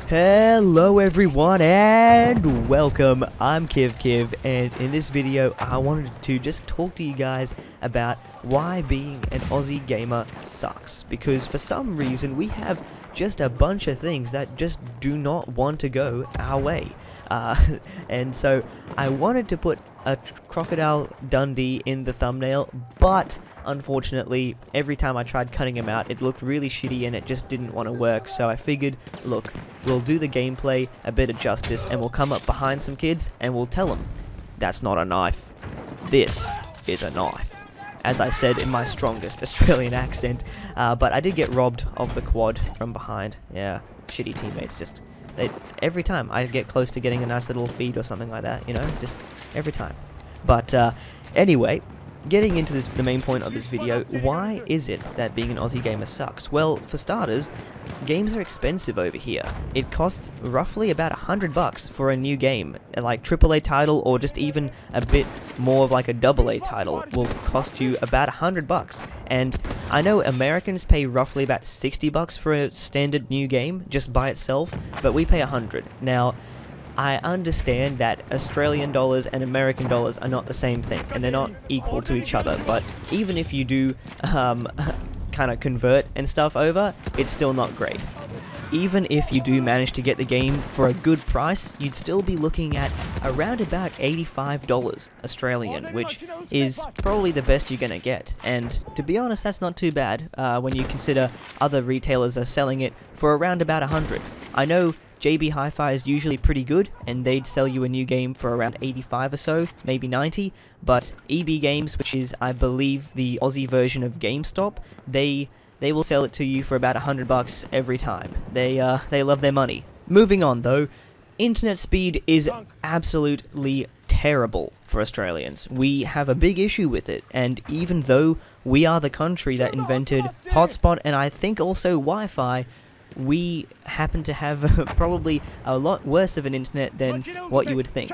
Hello everyone and welcome. I'm Kiv, and in this video I wanted to just talk to you guys about why being an Aussie gamer sucks, because for some reason we have just a bunch of things that just do not want to go our way. And so I wanted to put a Crocodile Dundee in the thumbnail, but unfortunately every time I tried cutting him out it looked really shitty and it just didn't want to work. So I figured, look, we'll do the gameplay a bit of justice and we'll come up behind some kids and we'll tell them, that's not a knife, this is a knife. As I said in my strongest Australian accent, but I did get robbed of the quad from behind. Yeah, shitty teammates, just every time I get close to getting a nice little feed or something like that, you know, just every time. But anyway, getting into the main point of this video, why is it that being an Aussie gamer sucks? Well, for starters, games are expensive over here. It costs roughly about $100 for a new game, like AAA title or just even a bit more of like a AA title will cost you about $100. And I know Americans pay roughly about $60 for a standard new game just by itself, but we pay $100. Now, I understand that Australian dollars and American dollars are not the same thing, and they're not equal to each other, but even if you do kind of convert and stuff over, it's still not great. Even if you do manage to get the game for a good price, you'd still be looking at around about $85 Australian, which is probably the best you're gonna get. And to be honest, that's not too bad when you consider other retailers are selling it for around about 100. I know JB Hi-Fi is usually pretty good, and they'd sell you a new game for around 85 or so, maybe 90, but EB Games, which is, I believe, the Aussie version of GameStop, they will sell it to you for about $100 every time. They love their money. Moving on, though, internet speed is absolutely terrible for Australians. We have a big issue with it, and even though we are the country that invented hotspot and I think also Wi-Fi, we happen to have probably a lot worse of an internet than what you would think.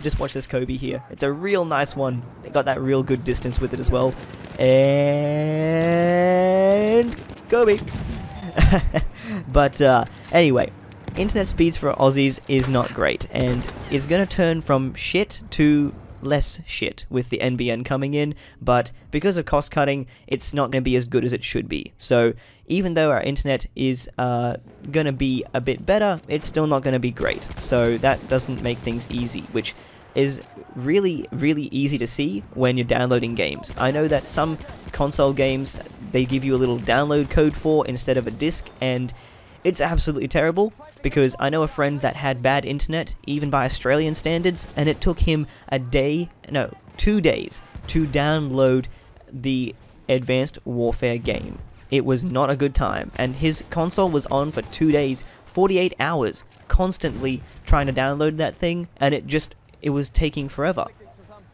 Just watch this Kobe here. It's a real nice one. It got that real good distance with it as well. And Kobe. But anyway, internet speeds for Aussies is not great, and it's gonna turn from shit to less shit with the NBN coming in, but because of cost cutting, it's not going to be as good as it should be. So even though our internet is going to be a bit better, it's still not going to be great. So that doesn't make things easy, which is really easy to see when you're downloading games. I know that some console games, they give you a little download code for instead of a disc, and it's absolutely terrible, because I know a friend that had bad internet, even by Australian standards, and it took him 2 days to download the Advanced Warfare game. It was not a good time, and his console was on for 2 days, 48 hours, constantly trying to download that thing, and it was taking forever.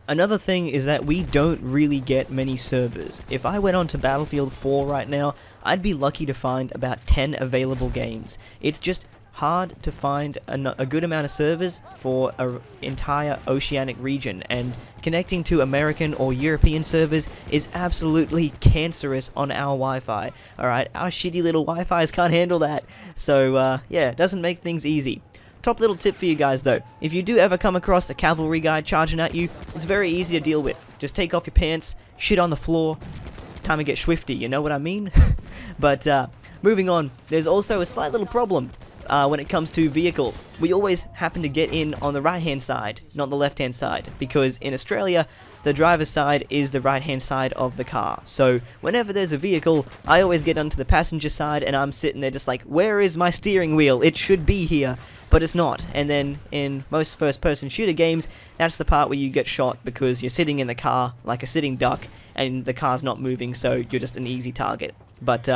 Another thing is that we don't really get many servers. If I went on to Battlefield 4 right now, I'd be lucky to find about 10 available games. It's just hard to find a good amount of servers for an entire oceanic region, and connecting to American or European servers is absolutely cancerous on our Wi-Fi. Alright, our shitty little Wi-Fis can't handle that. So yeah, it doesn't make things easy. Top little tip for you guys though, if you do ever come across a cavalry guy charging at you, it's very easy to deal with. Just take off your pants, shit on the floor, time to get swifty, you know what I mean? But moving on, there's also a slight little problem when it comes to vehicles. We always happen to get in on the right hand side, not the left hand side, because in Australia, the driver's side is the right hand side of the car. So whenever there's a vehicle, I always get onto the passenger side and I'm sitting there just like, where is my steering wheel? It should be here. But it's not. And then in most first-person shooter games, that's the part where you get shot because you're sitting in the car like a sitting duck and the car's not moving, so you're just an easy target. But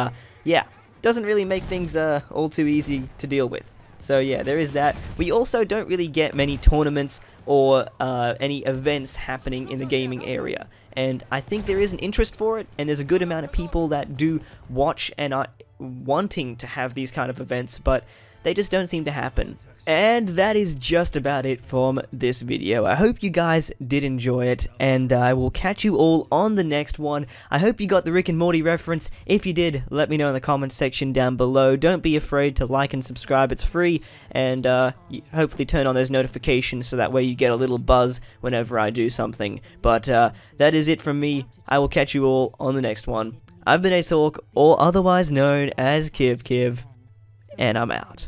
yeah, doesn't really make things all too easy to deal with. So yeah, there is that. We also don't really get many tournaments or any events happening in the gaming area. And I think there is an interest for it, and there's a good amount of people that do watch and are wanting to have these kind of events, but they just don't seem to happen. And that is just about it from this video. I hope you guys did enjoy it, and I will catch you all on the next one. I hope you got the Rick and Morty reference. If you did, let me know in the comments section down below. Don't be afraid to like and subscribe, it's free, and hopefully turn on those notifications so that way you get a little buzz whenever I do something. But that is it from me. I will catch you all on the next one. I've been Ace Hawk, or otherwise known as Kiv, and I'm out.